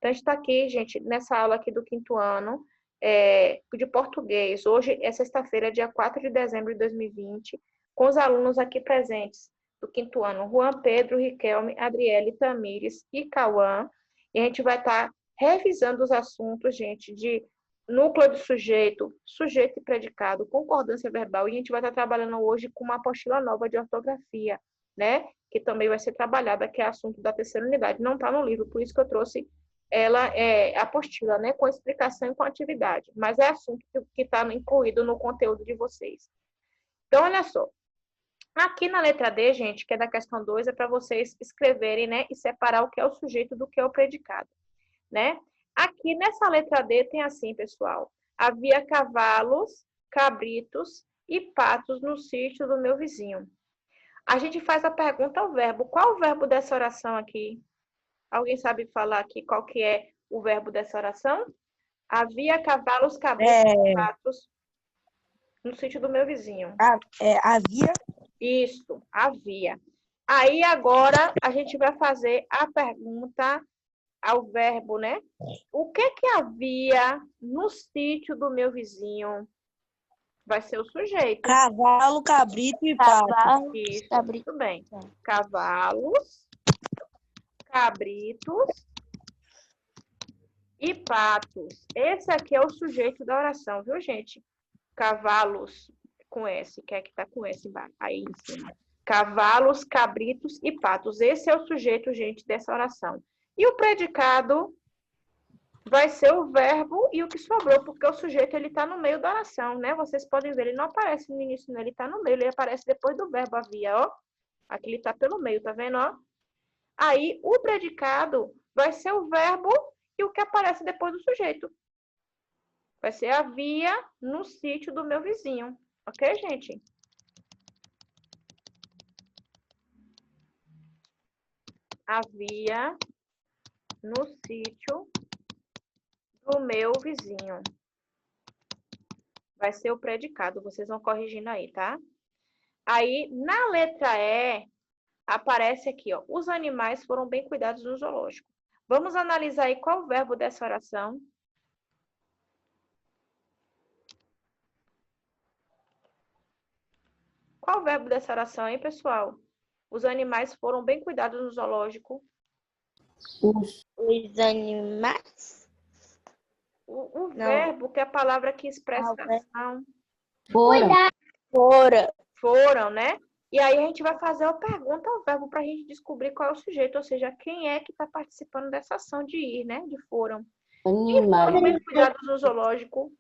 Então, a gente está aqui, gente, nessa aula aqui do quinto ano de português. Hoje é sexta-feira, dia 4 de dezembro de 2020, com os alunos aqui presentes do quinto ano, Juan Pedro, Riquelme, Adriele, Tamires e Cauã. E a gente vai estar revisando os assuntos, gente, de núcleo de sujeito, sujeito e predicado, concordância verbal. E a gente vai estar trabalhando hoje com uma apostila nova de ortografia, né? Que também vai ser trabalhada, que é assunto da terceira unidade. Não está no livro, por isso que eu trouxe ela apostila, né? Com explicação e com atividade. Mas é assunto que está incluído no conteúdo de vocês. Então, olha só. Aqui na letra D, gente, que é da questão 2, é para vocês escreverem, né? E separar o que é o sujeito do que é o predicado, né? Aqui nessa letra D tem assim, pessoal. Havia cavalos, cabritos e patos no sítio do meu vizinho. A gente faz a pergunta ao verbo. Qual o verbo dessa oração aqui? Alguém sabe falar aqui qual que é o verbo dessa oração? Havia cavalos, cabritos e patos no sítio do meu vizinho. Havia. Isso, havia. Aí agora a gente vai fazer a pergunta ao verbo, né? O que havia no sítio do meu vizinho? Vai ser o sujeito. Cavalo, cabrito e pato. Isso, muito bem. Cavalos, cabritos e patos. Esse aqui é o sujeito da oração, viu, gente? Cavalos com S, que é que tá com S embaixo, aí em cima. Cavalos, cabritos e patos. Esse é o sujeito, gente, dessa oração. E o predicado vai ser o verbo e o que sobrou, porque o sujeito ele tá no meio da oração, né? Vocês podem ver, ele não aparece no início, né? Ele tá no meio, ele aparece depois do verbo havia, ó. Aqui ele tá pelo meio, tá vendo, ó? Aí o predicado vai ser o verbo e o que aparece depois do sujeito. Vai ser havia no sítio do meu vizinho. Ok, gente? Havia no sítio do meu vizinho. Vai ser o predicado. Vocês vão corrigindo aí, tá? Aí, na letra E, aparece aqui, ó. Os animais foram bem cuidados no zoológico. Vamos analisar aí qual o verbo dessa oração. Qual o verbo dessa oração, hein, pessoal? Os animais foram bem cuidados no zoológico. Os animais? O verbo, que é a palavra que expressa ação. Foram, né? E aí a gente vai fazer a pergunta ao verbo para a gente descobrir qual é o sujeito, ou seja, quem é que está participando dessa ação de ir, né? De foram. Quem foram bem cuidados no zoológico?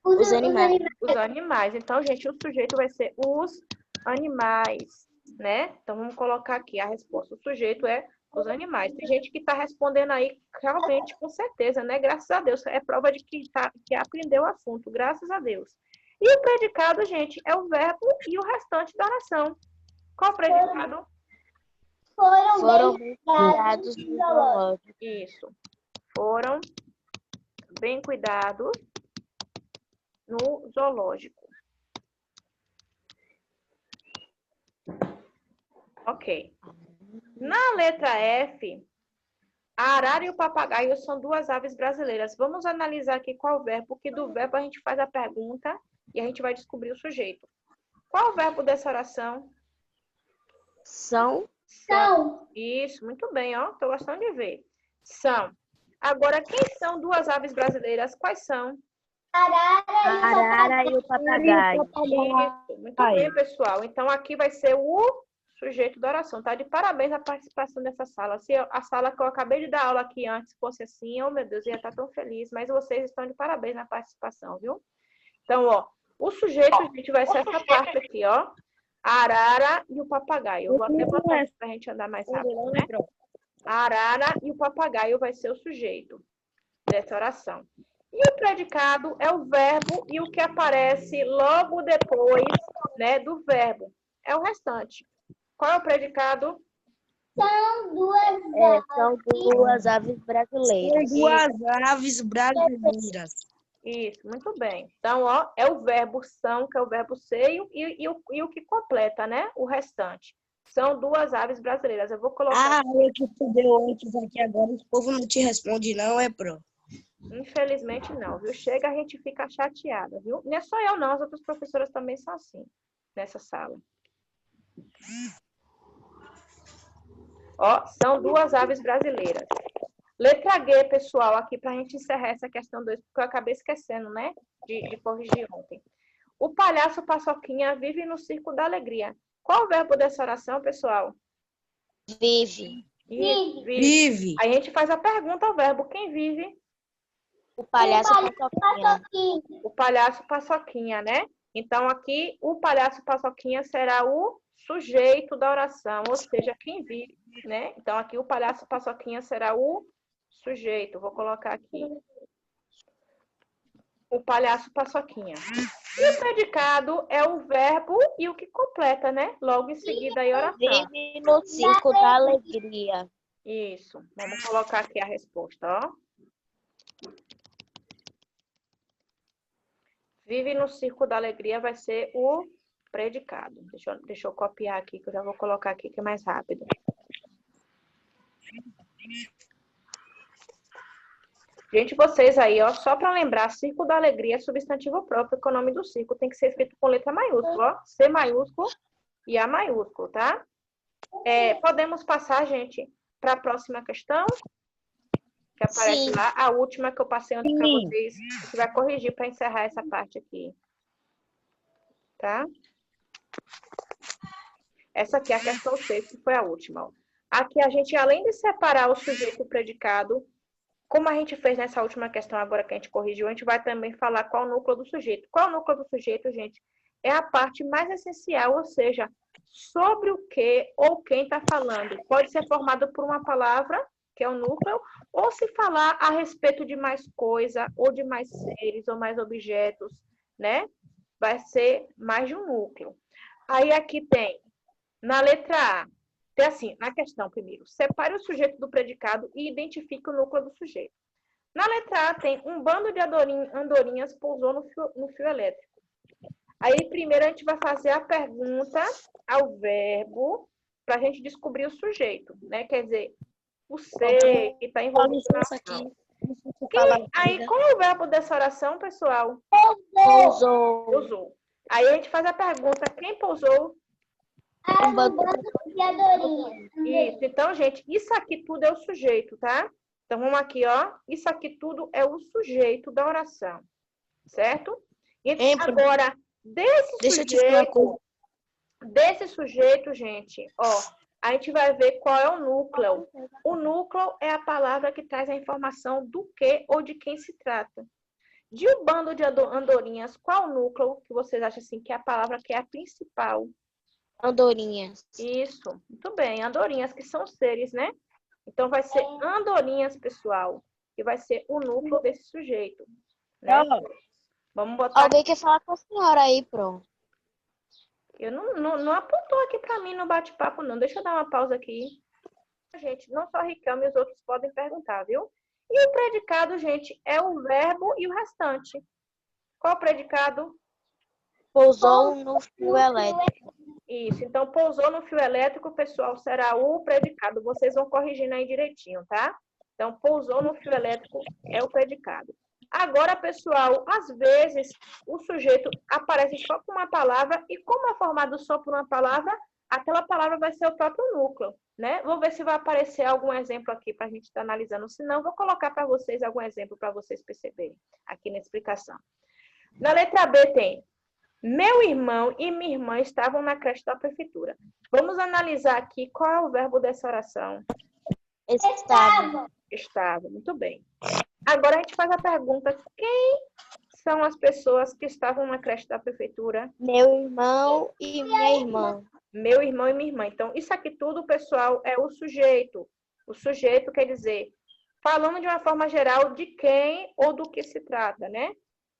Os animais. Os animais. Então, gente, o sujeito vai ser os animais, né? Então, vamos colocar aqui a resposta. O sujeito é os animais. Tem gente que está respondendo aí realmente com certeza, né? Graças a Deus. É prova de que aprendeu o assunto, graças a Deus. E o predicado, gente, é o verbo e o restante da oração. Qual o predicado? Foram bem cuidados no zoológico. Isso. Foram bem cuidados no zoológico. Ok. Na letra F, a arara e o papagaio são duas aves brasileiras. Vamos analisar aqui qual o verbo, porque do verbo a gente faz a pergunta e a gente vai descobrir o sujeito. Qual o verbo dessa oração? São. Isso, muito bem, ó. Estou gostando de ver. São. Agora, quem são duas aves brasileiras? Quais são? A arara e o papagaio. Isso, muito bem, pessoal. Então, aqui vai ser o sujeito da oração, tá? De parabéns a participação dessa sala. Se a sala que eu acabei de dar aula aqui antes fosse assim, oh meu Deus, eu ia estar tão feliz, mas vocês estão de parabéns na participação, viu? Então, ó, o sujeito, gente, vai ser essa parte aqui, ó. A arara e o papagaio. Eu vou até botar isso pra gente andar mais rápido, né? A arara e o papagaio vai ser o sujeito dessa oração. E o predicado é o verbo e o que aparece logo depois, né, do verbo. É o restante. Qual é o predicado? São duas aves brasileiras. São duas aves brasileiras. Isso, muito bem. Então, ó, é o verbo são, que é o verbo ser, e o que completa, né? O restante. São 2 aves brasileiras. Eu vou colocar. Eu que tu deu antes aqui agora, o povo não te responde não, pro? Infelizmente não, viu? Chega, a gente fica chateada, viu? Não é só eu não, as outras professoras também são assim, nessa sala. Ó, são 2 aves brasileiras. Letra G, pessoal, aqui para a gente encerrar essa questão 2, porque eu acabei esquecendo, né, de corrigir ontem. O palhaço Paçoquinha vive no circo da alegria. Qual o verbo dessa oração, pessoal? Vive. Isso, Vive. Aí a gente faz a pergunta ao verbo. Quem vive? O palhaço Paçoquinha. O palhaço Paçoquinha, né? Então, aqui, o palhaço Paçoquinha será o sujeito da oração, ou seja, quem vive, né? Então, aqui, o palhaço Paçoquinha será o sujeito. Vou colocar aqui. O palhaço Paçoquinha. E o predicado é o verbo e o que completa, né? Logo em seguida, a oração. Vive no circo da alegria. Isso. Vamos colocar aqui a resposta, ó. Vive no circo da alegria vai ser o predicado. Deixa eu copiar aqui, que eu já vou colocar aqui, que é mais rápido. Gente, vocês aí, ó, só para lembrar, circo da alegria é substantivo próprio, que o nome do circo tem que ser escrito com letra maiúscula, ó. C maiúsculo e A maiúsculo, tá? Podemos passar, gente, para a próxima questão? Que aparece Sim. lá, a última que eu passei antes para vocês. A gente vai corrigir para encerrar essa parte aqui. Tá? Essa aqui é a questão 6, que foi a última. Ó. Aqui a gente, além de separar o sujeito e o predicado, como a gente fez nessa última questão agora que a gente corrigiu, a gente vai também falar qual o núcleo do sujeito. Qual é o núcleo do sujeito, gente? É a parte mais essencial, ou seja, sobre o que ou quem está falando. Pode ser formado por uma palavra, que é o núcleo, ou se falar a respeito de mais coisa, ou de mais seres, ou mais objetos, né? Vai ser mais de um núcleo. Aí aqui tem, na letra A, tem assim, na questão primeiro, separe o sujeito do predicado e identifique o núcleo do sujeito. Na letra A tem, um bando de andorinhas pousou no fio elétrico. Aí primeiro a gente vai fazer a pergunta ao verbo para a gente descobrir o sujeito, né? Quer dizer, o ser que está envolvido na ação. Aí, qual é o verbo dessa oração, pessoal? Pousou. Aí a gente faz a pergunta, quem pousou? Um bando de andorinhas. Isso. Então, gente, isso aqui tudo é o sujeito, tá? Então, vamos aqui, ó. Isso aqui tudo é o sujeito da oração. Certo? E agora, desse sujeito, gente, ó, a gente vai ver qual é o núcleo. O núcleo é a palavra que traz a informação do que ou de quem se trata. De um bando de andorinhas, qual o núcleo que vocês acham assim que é a palavra que é a principal? Andorinhas. Isso, muito bem. Andorinhas, que são seres, né? Então, vai ser andorinhas, pessoal, que vai ser o núcleo desse sujeito. Né? Vamos botar... Alguém quer falar com a senhora aí, pronto. Eu não apontou aqui para mim no bate-papo, não. Deixa eu dar uma pausa aqui. Gente, não só a Riquelme, os outros podem perguntar, viu? E o predicado, gente, é o verbo e o restante. Qual o predicado? Pousou no fio elétrico. Isso, então pousou no fio elétrico, pessoal, será o predicado. Vocês vão corrigindo aí direitinho, tá? Então, pousou no fio elétrico é o predicado. Agora, pessoal, às vezes o sujeito aparece só com uma palavra e como é formado só por uma palavra, aquela palavra vai ser o próprio núcleo, né? Vou ver se vai aparecer algum exemplo aqui para a gente estar analisando. Se não, vou colocar para vocês algum exemplo para vocês perceberem aqui na explicação. Na letra B tem: meu irmão e minha irmã estavam na creche da prefeitura. Vamos analisar aqui qual é o verbo dessa oração. Estava, muito bem. Agora a gente faz a pergunta, quem são as pessoas que estavam na creche da prefeitura? Meu irmão e minha irmã. Meu irmão e minha irmã. Então, isso aqui tudo, pessoal, é o sujeito. O sujeito quer dizer, falando de uma forma geral, de quem ou do que se trata, né?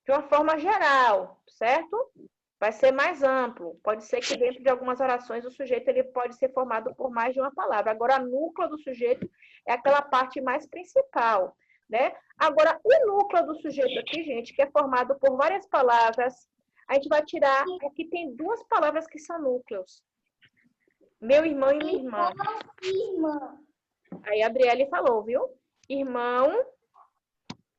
De uma forma geral, certo? Vai ser mais amplo. Pode ser que dentro de algumas orações o sujeito ele pode ser formado por mais de uma palavra. Agora, o núcleo do sujeito é aquela parte mais principal, né? Agora, o núcleo do sujeito aqui, gente, que é formado por várias palavras, a gente vai tirar, aqui tem 2 palavras que são núcleos. Meu irmão e minha irmã. Irmã. Aí a Adriele falou, viu? Irmão,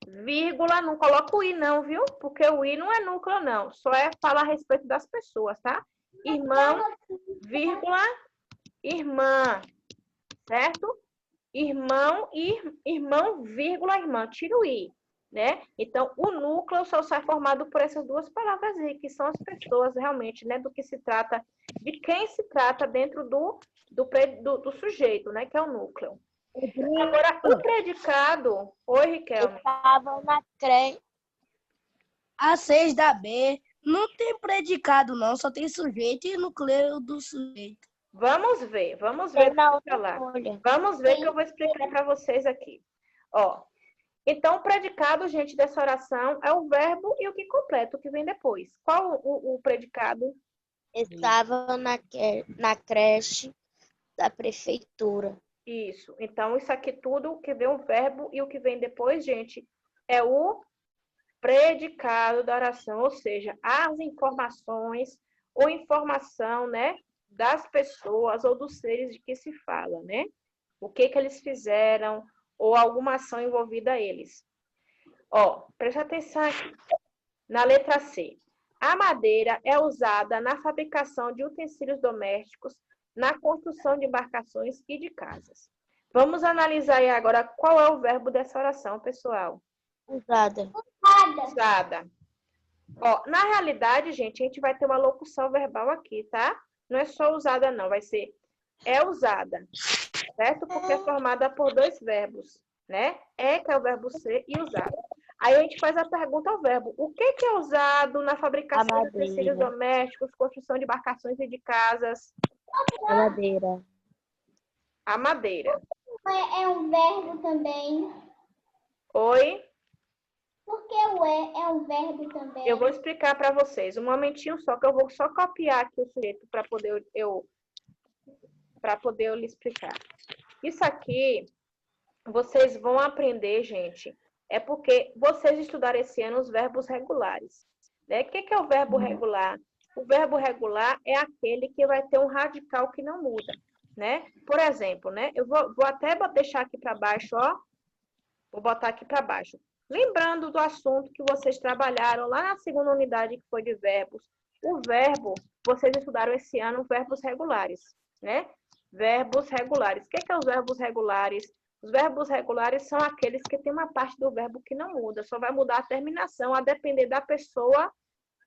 vírgula, não coloca o i não, viu? Porque o i não é núcleo, não. Só é falar a respeito das pessoas, tá? Irmão, vírgula, irmã, certo? Irmão, irmão, vírgula, irmã. Tira o i, né? Então, o núcleo só sai formado por essas duas palavras aí, que são as pessoas realmente, né? Do que se trata, de quem se trata dentro do sujeito, né? Que é o núcleo. Agora, o predicado... Oi, Riquelme. Estava na creche. A 6 da B não tem predicado, não, só tem sujeito e núcleo do sujeito. Vamos ver Tem na o que outra falar. folha. Vamos ver que eu vou explicar para vocês aqui. Ó, então, o predicado, gente, dessa oração é o verbo e o que completa, o que vem depois. Qual o predicado? Estava na creche da prefeitura. Isso. Então, isso aqui tudo, o que vem o verbo e o que vem depois, gente, é o predicado da oração, ou seja, as informações ou informação, né, das pessoas ou dos seres de que se fala, né? O que eles fizeram ou alguma ação envolvida a eles. Ó, presta atenção aqui. Na letra C. A madeira é usada na fabricação de utensílios domésticos, na construção de embarcações e de casas. Vamos analisar aí agora qual é o verbo dessa oração, pessoal. Usada. Usada. Ó, na realidade, gente, a gente vai ter uma locução verbal aqui, tá? Não é só usada, não. Vai ser é usada, certo? Porque é formada por dois verbos, né? É, que é o verbo ser, e usada. Aí a gente faz a pergunta ao verbo. O que é usado na fabricação de utensílios domésticos, construção de embarcações e de casas? A madeira. A madeira. É um verbo também. Oi? Por que o é um verbo também? Eu vou explicar para vocês. Um momentinho só, que eu vou só copiar aqui o sujeito para poder eu lhe explicar. Isso aqui, vocês vão aprender, gente, é porque vocês estudaram esse ano os verbos regulares. Né? O que é o verbo regular? O verbo regular é aquele que vai ter um radical que não muda. Né? Por exemplo, né? Eu vou até deixar aqui para baixo, ó. Vou botar aqui para baixo. Lembrando do assunto que vocês trabalharam lá na segunda unidade, que foi de verbos. O verbo, vocês estudaram esse ano verbos regulares, né? Verbos regulares. O que é os verbos regulares? Os verbos regulares são aqueles que tem uma parte do verbo que não muda, só vai mudar a terminação a depender da pessoa,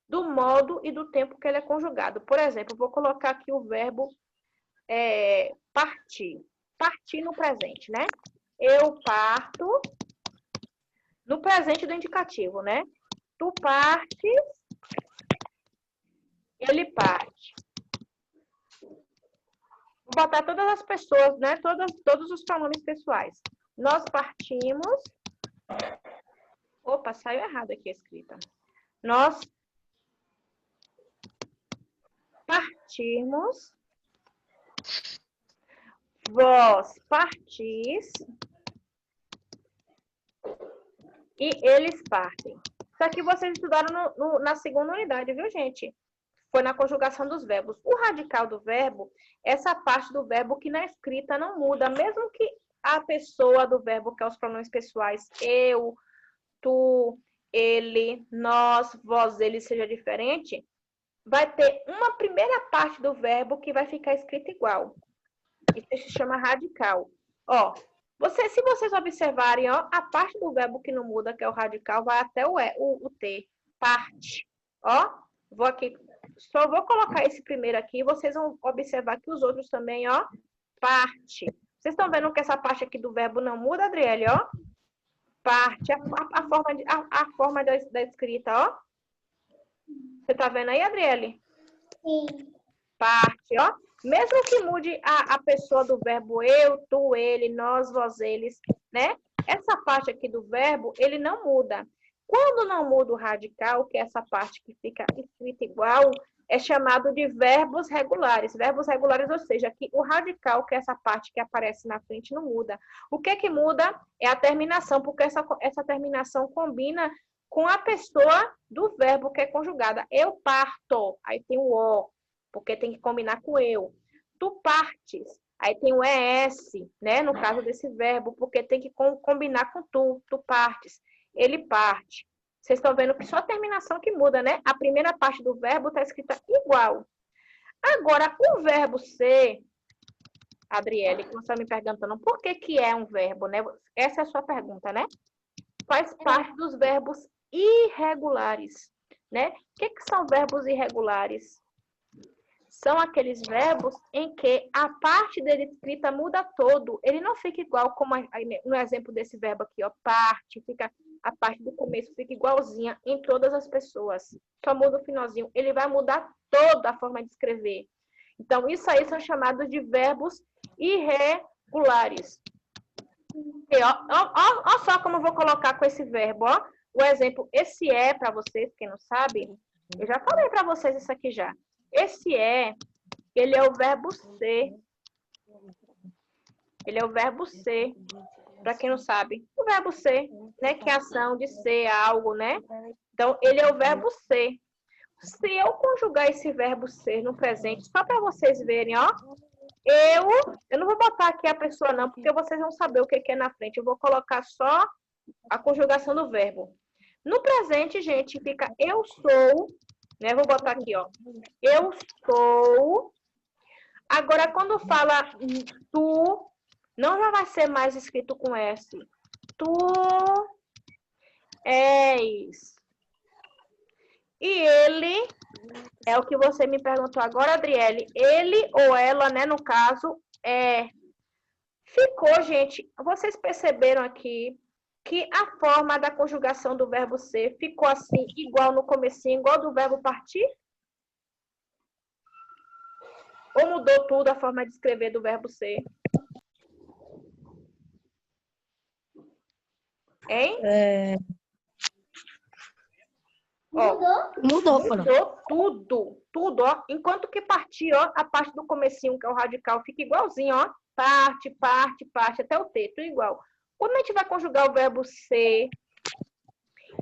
do modo e do tempo que ele é conjugado. Por exemplo, vou colocar aqui o verbo partir. Partir no presente, né? Eu parto no presente do indicativo, né? Tu partes, ele parte. Vou botar todas as pessoas, né? Todos os pronomes pessoais. Nós partimos. Opa, saiu errado aqui a escrita. Nós partimos. Vós partis. E eles partem. Isso aqui vocês estudaram na segunda unidade, viu, gente? Foi na conjugação dos verbos. O radical do verbo, essa parte do verbo que na escrita não muda, mesmo que a pessoa do verbo, que é os pronomes pessoais, eu, tu, ele, nós, vós, ele, seja diferente, vai ter uma primeira parte do verbo que vai ficar escrita igual. Isso se chama radical. Ó, se vocês observarem, ó, a parte do verbo que não muda, que é o radical, vai até o T, parte. Ó, vou aqui, só vou colocar esse primeiro aqui, e vocês vão observar que os outros também, ó, parte. Vocês estão vendo que essa parte aqui do verbo não muda, Adriele, ó? Parte, a forma da escrita, ó. Você tá vendo aí, Adriele? Sim. Parte, ó. Mesmo que mude a pessoa do verbo eu, tu, ele, nós, vós, eles, né? Essa parte aqui do verbo, ele não muda. Quando não muda o radical, que é essa parte que fica escrita igual, é chamado de verbos regulares. Verbos regulares, ou seja, que o radical, que é essa parte que aparece na frente, não muda. O que muda é a terminação, porque essa terminação combina com a pessoa do verbo que é conjugada. Eu parto, aí tem o O, porque tem que combinar com eu. tu partes. Aí tem o ES, né? No caso desse verbo, porque tem que combinar com tu partes. Ele parte. Vocês estão vendo que só a terminação que muda, né? A primeira parte do verbo está escrita igual. Agora, o verbo ser, Adriele, que você está me perguntando, por que é um verbo, né? Essa é a sua pergunta, né? Faz parte dos verbos irregulares, né? O que são verbos irregulares? São aqueles verbos em que a parte dele escrita muda todo. Ele não fica igual como no exemplo desse verbo aqui, ó, parte, a parte do começo fica igualzinha em todas as pessoas. Só muda o finalzinho. Ele vai mudar toda a forma de escrever. Então, isso aí são chamados de verbos irregulares. E, ó só como eu vou colocar com esse verbo, ó. O exemplo, esse é, para vocês, quem não sabe, eu já falei para vocês isso aqui já. Esse é, ele é o verbo ser. Ele é o verbo ser, para quem não sabe. O verbo ser, né, que é a ação de ser algo, né? Então, ele é o verbo ser. Se eu conjugar esse verbo ser no presente, só para vocês verem, ó. Eu não vou botar aqui a pessoa não, porque vocês vão saber o que é na frente. Eu vou colocar só a conjugação do verbo. No presente, gente, fica eu sou, né? Vou botar aqui, ó. Eu sou. Agora, quando fala tu, não já vai ser mais escrito com S. Tu és. E ele, é o que você me perguntou agora, Adriele. Ele ou ela, né, no caso, é. Ficou, gente, vocês perceberam aqui que a forma da conjugação do verbo ser ficou assim, igual no comecinho, igual do verbo partir? Ou mudou tudo a forma de escrever do verbo ser? Hein? Mudou, Mudou tudo, ó. Enquanto que partir, ó, a parte do comecinho, que é o radical, fica igualzinho, ó. Parte, parte, parte, até o T, tudo igual. Quando a gente vai conjugar o verbo ser,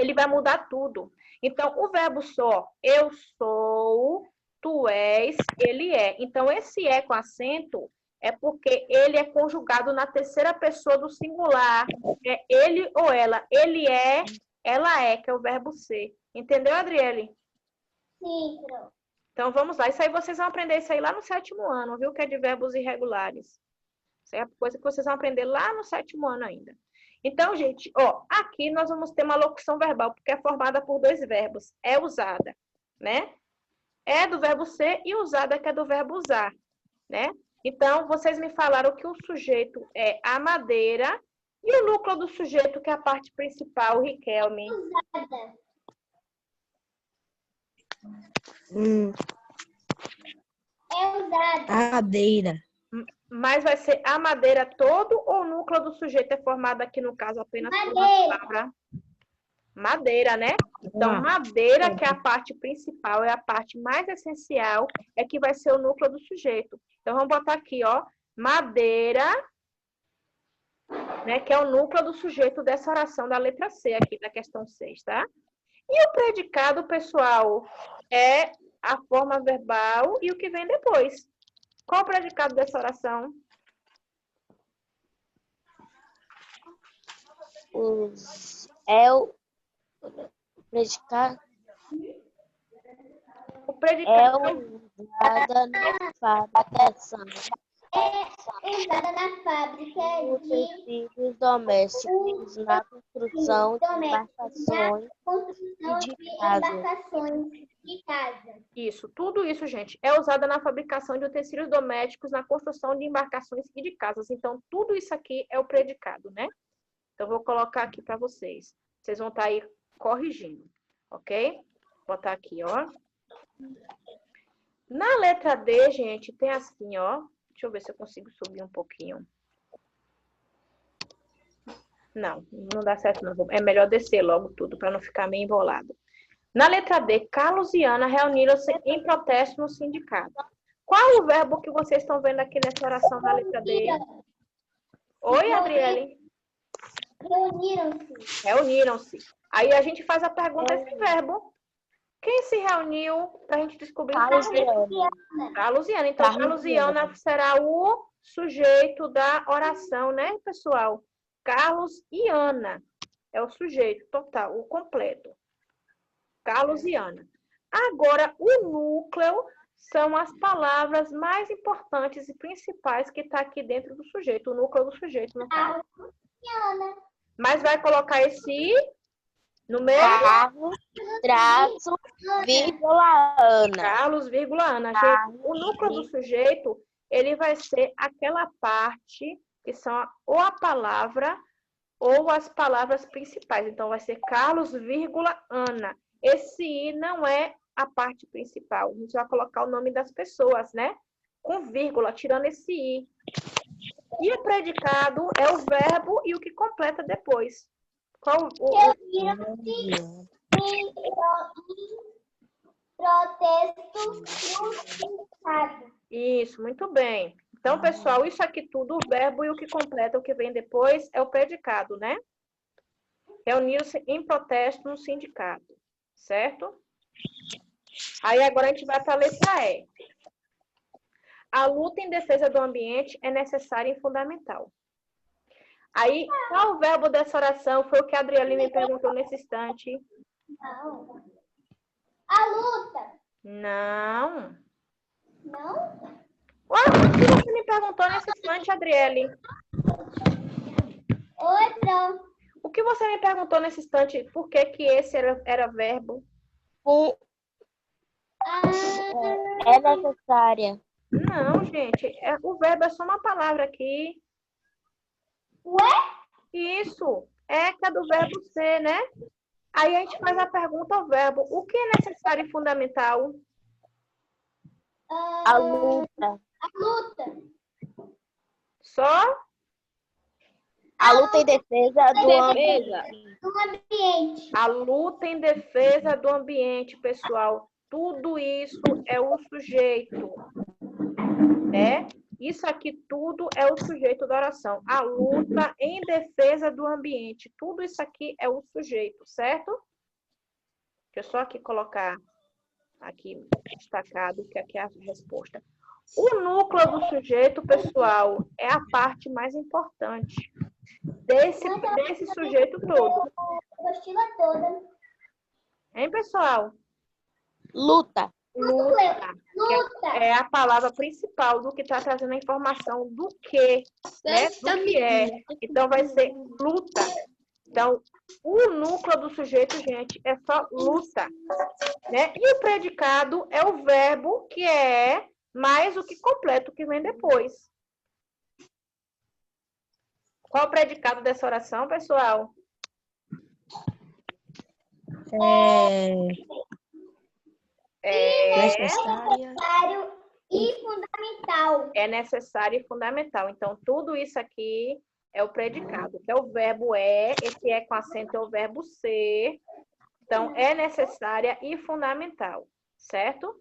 ele vai mudar tudo. Então, o verbo só, eu sou, tu és, ele é. Então, esse é com acento é porque ele é conjugado na terceira pessoa do singular. É ele ou ela. Ele é, ela é, que é o verbo ser. Entendeu, Adriele? Sim. Então, vamos lá. Isso aí vocês vão aprender isso aí lá no 7º ano, viu? Que é de verbos irregulares. Isso é a coisa que vocês vão aprender lá no 7º ano ainda. Então, gente, ó, aqui nós vamos ter uma locução verbal, porque é formada por 2 verbos. É usada, né? É do verbo ser e usada, que é do verbo usar, né? Então, vocês me falaram que o sujeito é a madeira e o núcleo do sujeito, que é a parte principal, o Riquelme. Usada. É usada. Madeira. Mas vai ser a madeira todo ou o núcleo do sujeito é formado aqui, no caso, apenas por uma Madeira. palavra? Madeira, né? Então, madeira, que é a parte principal, é a parte mais essencial, é que vai ser o núcleo do sujeito. Então, vamos botar aqui, ó, madeira, né, que é o núcleo do sujeito dessa oração da letra C aqui, da questão 6, tá? E o predicado, pessoal, é a forma verbal e o que vem depois. Qual o predicado dessa oração? É o predicado. O predicado É usada na fabricação É usada na fábrica de de utensílios domésticos, na construção de embarcações construção de de casa. embarcações de casa. Isso, tudo isso, gente, é usada na fabricação de utensílios domésticos, na construção de embarcações e de casas. Então, tudo isso aqui é o predicado, né? Então, vou colocar aqui para vocês. Vocês vão estar aí corrigindo, ok? Vou botar aqui, ó. Na letra D, gente, tem assim, ó. Deixa eu ver se eu consigo subir um pouquinho. Não, não dá certo não. É melhor descer logo tudo, para não ficar meio embolado. Na letra D, Carlos e Ana reuniram-se em protesto no sindicato. Qual o verbo que vocês estão vendo aqui nessa oração da letra D? Oi, Adriele. Reuniram-se. Reuniram-se. Aí a gente faz a pergunta, esse verbo. Quem se reuniu para a gente descobrir? Carlos e Ana. Carlos e Ana. Então, Carlos e Ana será o sujeito da oração, né, pessoal? Carlos e Ana é o sujeito total, o completo. Carlos e Ana. Agora, o núcleo são as palavras mais importantes e principais que está aqui dentro do sujeito, o núcleo do sujeito, no caso. Mas vai colocar esse I no meio? Carlos, traço, vírgula, Ana. Carlos, vírgula, Ana. Gente, o núcleo do sujeito, ele vai ser aquela parte que são ou a palavra ou as palavras principais. Então, vai ser Carlos, vírgula, Ana. Esse I não é a parte principal. A gente vai colocar o nome das pessoas, né? Com vírgula, tirando esse I. E o predicado é o verbo e o que completa depois. Qual Isso, muito bem. Então, pessoal, isso aqui tudo, o verbo e o que completa, o que vem depois, é o predicado, né? Reuniu-se em protesto no sindicato, certo? Aí agora a gente vai para a letra E. A luta em defesa do ambiente é necessária e fundamental. Aí, qual o verbo dessa oração foi o que a Adriele me perguntou nesse instante? Não. A luta. Não. Não? Ué, o que você me perguntou nesse instante, Adriele? Outra. O que você me perguntou nesse instante? Por que que esse era verbo? É necessária. Não, gente. O verbo é só uma palavra aqui. Ué? Isso. É que é do verbo ser, né? Aí a gente faz a pergunta ao verbo. O que é necessário e fundamental? A luta. A luta. Só? A luta em defesa do ambiente. Do ambiente. A luta em defesa do ambiente, pessoal. Tudo isso é o sujeito, né? Isso aqui tudo é o sujeito da oração. A luta em defesa do ambiente. Tudo isso aqui é o sujeito, certo? Deixa eu só aqui colocar aqui destacado que aqui é a resposta. O núcleo do sujeito, pessoal, é a parte mais importante desse sujeito todo. Apostila toda. Hein, pessoal? Luta. Luta. Luta. É a palavra principal do que está trazendo a informação do que, né? Do que é. Então, vai ser luta. Então, o núcleo do sujeito, gente, é só luta, né? E o predicado é o verbo que é mais o que completa o que vem depois. Qual o predicado dessa oração, pessoal? Necessário e fundamental. É necessário e fundamental. Então, tudo isso aqui é o predicado, que é o verbo é, esse é com acento é o verbo ser. Então, é necessária e fundamental, certo?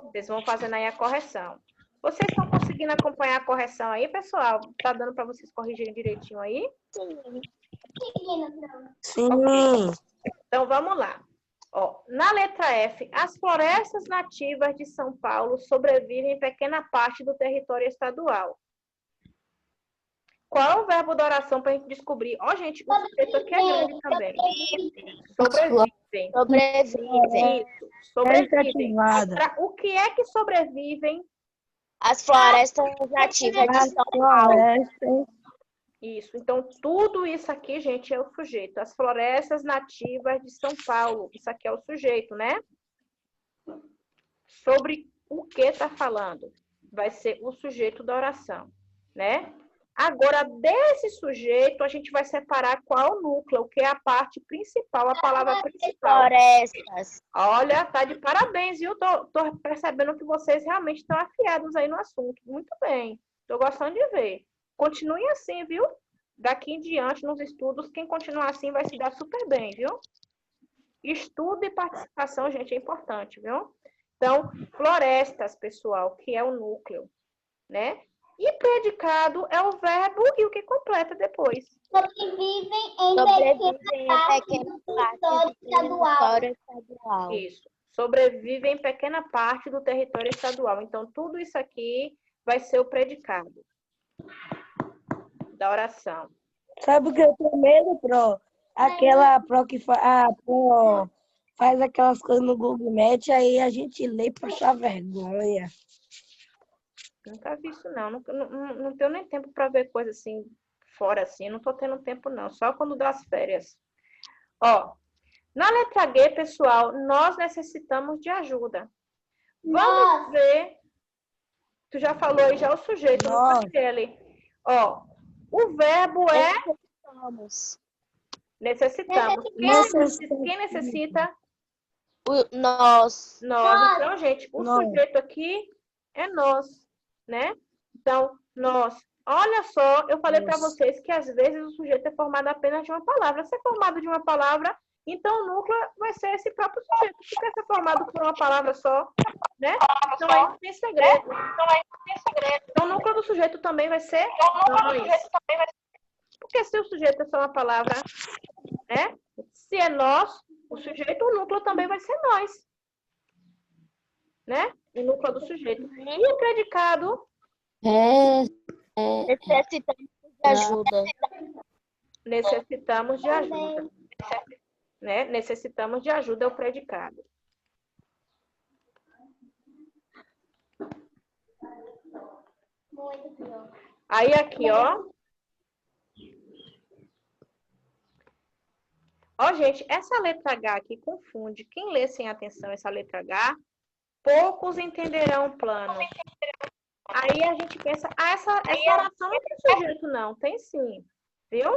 Vocês vão fazendo aí a correção. Vocês estão conseguindo acompanhar a correção aí, pessoal? Tá dando para vocês corrigirem direitinho aí? Sim. Então, vamos lá. Ó, na letra F, as florestas nativas de São Paulo sobrevivem em pequena parte do território estadual. Qual é o verbo da oração para a gente descobrir? Ó, gente, o sujeito aqui é grande também. Sobrevivem. Sobrevivem. Isso, sobrevivem. O que é que sobrevivem? As florestas nativas de São Paulo. Isso. Então, tudo isso aqui, gente, é o sujeito. As florestas nativas de São Paulo. Isso aqui é o sujeito, né? Sobre o que está falando? Vai ser o sujeito da oração, né? Agora, desse sujeito, a gente vai separar qual é o núcleo, que é a parte principal, a palavra principal. Florestas. Olha, tá de parabéns, viu? Tô percebendo que vocês realmente estão afiados aí no assunto. Muito bem. Tô gostando de ver. Continuem assim, viu? Daqui em diante, nos estudos, quem continuar assim vai se dar super bem, viu? Estudo e participação, gente, é importante, viu? Então, florestas, pessoal, que é o núcleo, né? E predicado é o verbo e o que completa depois. Sobrevivem em pequena parte do território estadual. estadual. Isso. Sobrevive em pequena parte do território estadual. Então, tudo isso aqui vai ser o predicado da oração. Sabe o que eu tenho medo, Pro? Aquela Pro que Pro faz aquelas coisas no Google Maps, aí a gente lê pra achar vergonha. Nunca vi isso, não. Não tenho nem tempo para ver coisa assim, fora assim. Não tô tendo tempo, não. Só quando dá as férias. Ó, na letra G, pessoal, nós necessitamos de ajuda. Vamos ver. Tu já falou aí já o sujeito, não foi, Kelly? Ó, o verbo é necessitamos. Quem necessita? Nós. Nós. Então, gente, o sujeito aqui é nós, né? Então, nós. Olha só, eu falei para vocês que às vezes o sujeito é formado apenas de uma palavra. Se é formado de uma palavra, então o núcleo vai ser esse próprio sujeito. Se quer ser formado por uma palavra só, né? Então aí não tem segredo. Então o núcleo do sujeito também vai ser nós. Porque se o sujeito é só uma palavra, né? Se é nós, o sujeito, o núcleo também vai ser nós. Né? O núcleo do sujeito. E o predicado? Necessitamos de ajuda. Necessitamos de ajuda. Né? Necessitamos de ajuda é o predicado. Aí aqui, ó. Ó, gente, essa letra H aqui confunde. Quem lê sem atenção essa letra H, poucos entenderão o plano. Aí a gente pensa, essa oração não tem sujeito, não. Tem sim, viu?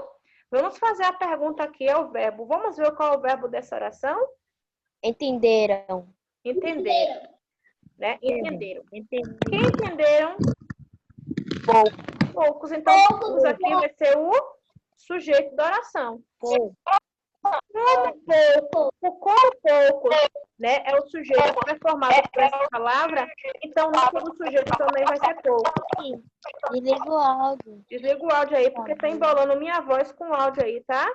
Vamos fazer a pergunta aqui, é o verbo. Vamos ver qual é o verbo dessa oração? Entenderam. Entenderam. Né? Entenderam. Quem entenderam? Poucos. Então, poucos aqui vai ser o sujeito da oração. Como pouco, né? É o sujeito que é formado por essa palavra, então o núcleo do sujeito também vai ser pouco. Desliga o áudio. Desliga o áudio aí, porque tá embolando minha voz com o áudio aí, tá?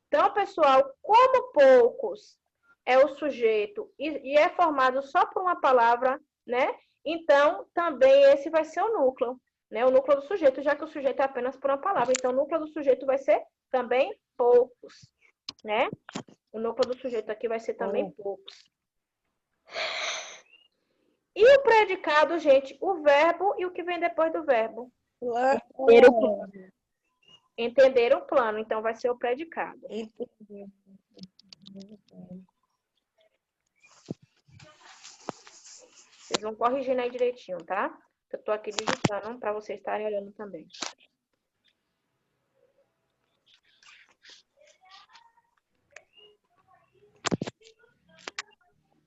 Então, pessoal, como poucos é o sujeito e é formado só por uma palavra, né? Então, também esse vai ser o núcleo, né? O núcleo do sujeito, já que o sujeito é apenas por uma palavra. Então, o núcleo do sujeito vai ser também poucos, né? O núcleo do sujeito aqui vai ser também poucos. E o predicado, gente, o verbo e o que vem depois do verbo? Entender o plano. Então, vai ser o predicado. Vocês vão corrigindo aí direitinho, tá? Eu tô aqui digitando para vocês estarem olhando também.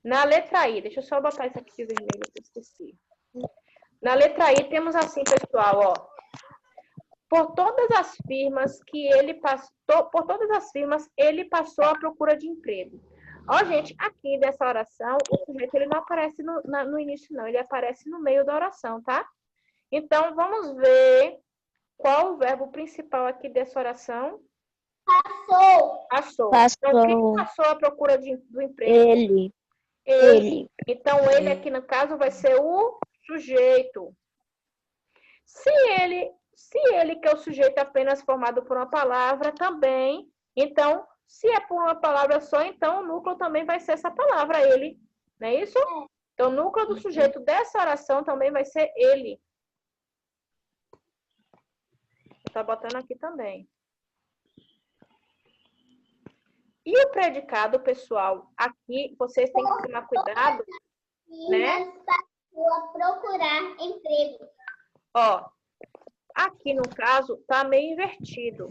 Na letra I, deixa eu só botar isso aqui de vermelho, que eu esqueci. Na letra I temos assim, pessoal, ó. Por todas as firmas que ele passou à procura de emprego. Ó, gente, aqui dessa oração, o sujeito ele não aparece no início, não. Ele aparece no meio da oração, tá? Então, vamos ver qual o verbo principal aqui dessa oração. Passou. Então, quem passou à procura do emprego? Ele. Então, ele aqui no caso vai ser o sujeito. Se ele que é o sujeito apenas formado por uma palavra também, então, se é por uma palavra só, então o núcleo também vai ser essa palavra, ele. Não é isso? Então, o núcleo do sujeito dessa oração também vai ser ele. Vou estar botando aqui também. E o predicado, pessoal, aqui vocês têm que tomar cuidado, né? Para procurar emprego. Ó, aqui no caso tá meio invertido.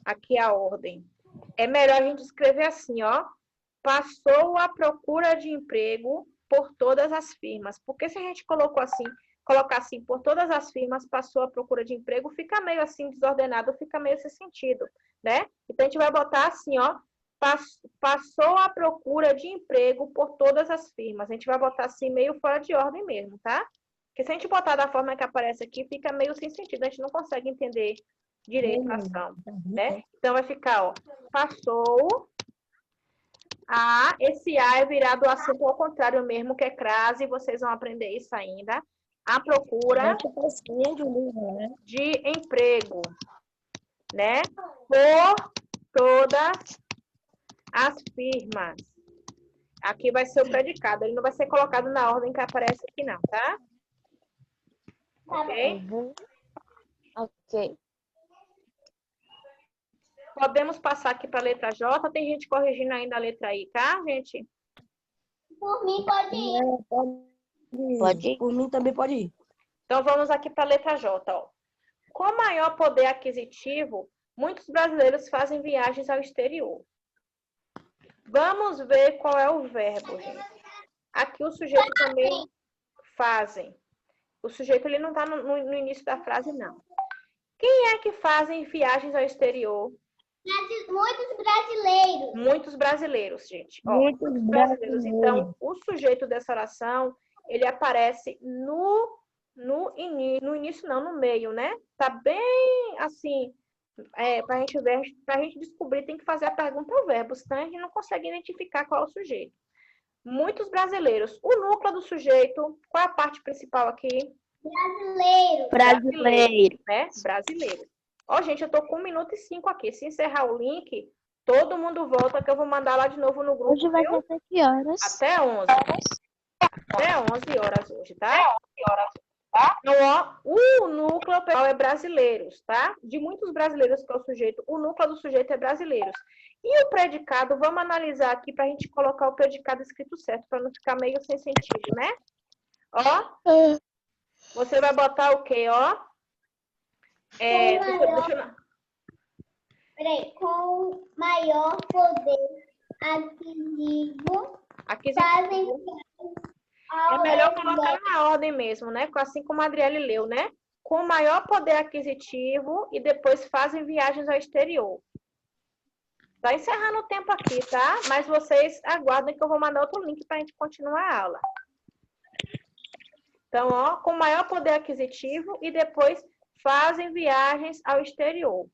Aqui a ordem. É melhor a gente escrever assim, ó. Passou à procura de emprego por todas as firmas. Porque se a gente colocar assim, por todas as firmas, passou à procura de emprego, fica meio assim desordenado, fica meio sem sentido, né? Então a gente vai botar assim, ó. Passou à procura de emprego por todas as firmas. A gente vai botar assim, meio fora de ordem mesmo, tá? Porque se a gente botar da forma que aparece aqui, fica meio sem sentido. A gente não consegue entender direito a ação, né? Então, vai ficar, ó. Passou Esse A é virado o acento ao contrário mesmo, que é crase, vocês vão aprender isso ainda. A procura de emprego, né? Por todas as firmas. Aqui vai ser o predicado, ele não vai ser colocado na ordem que aparece aqui não, tá? Ok? Ok. Podemos passar aqui para a letra J. Tem gente corrigindo ainda a letra I, tá, gente? Por mim, pode ir. Pode ir. Por mim também pode ir. Então, vamos aqui para a letra J. Ó. Com maior poder aquisitivo, muitos brasileiros fazem viagens ao exterior. Vamos ver qual é o verbo, gente. Aqui o sujeito também fazem. O sujeito ele não está no início da frase, não. Quem é que fazem viagens ao exterior? Muitos brasileiros. Muitos brasileiros, gente. Ó, Muitos brasileiros. Então, o sujeito dessa oração, ele aparece no início, não, no meio, né? Tá bem assim, pra gente ver, pra gente descobrir, tem que fazer a pergunta ao verbo, senão a gente não consegue identificar qual é o sujeito. Muitos brasileiros. O núcleo do sujeito, qual é a parte principal aqui? Brasileiro. Né? Brasileiro. Ó, gente, eu tô com 1 minuto e 5 aqui. Se encerrar o link, todo mundo volta que eu vou mandar lá de novo no grupo. Hoje vai viu? ser até que horas? Até 11. Até 11 horas hoje, tá? Então, ó, o núcleo pessoal é brasileiros, tá? De muitos brasileiros que é o sujeito, o núcleo do sujeito é brasileiros. E o predicado, vamos analisar aqui pra gente colocar o predicado escrito certo, para não ficar meio sem sentido, né? Ó, você vai botar o quê, ó? Com maior poder aquisitivo, fazem É melhor colocar na ordem mesmo, né? Assim como a Adriele leu, né? Com maior poder aquisitivo e depois fazem viagens ao exterior. Tá encerrando o tempo aqui, tá? Mas vocês aguardem que eu vou mandar outro link para a gente continuar a aula. Então, ó, com maior poder aquisitivo e depois fazem viagens ao exterior.